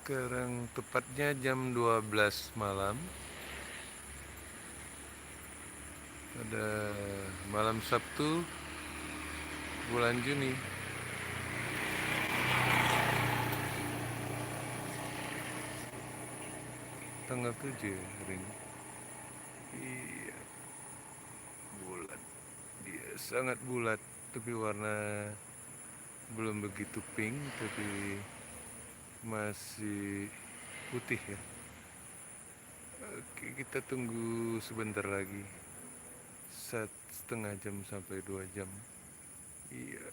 Sekarang tepatnya jam 12 malam. Pada malam Sabtu bulan Juni. Tanggal 7 ya hari ini. Iya, bulat. Dia sangat bulat, tapi warna belum begitu pink, tapi masih putih ya. Oke, kita tunggu sebentar lagi. 1,5 jam sampai 2 jam. Iya.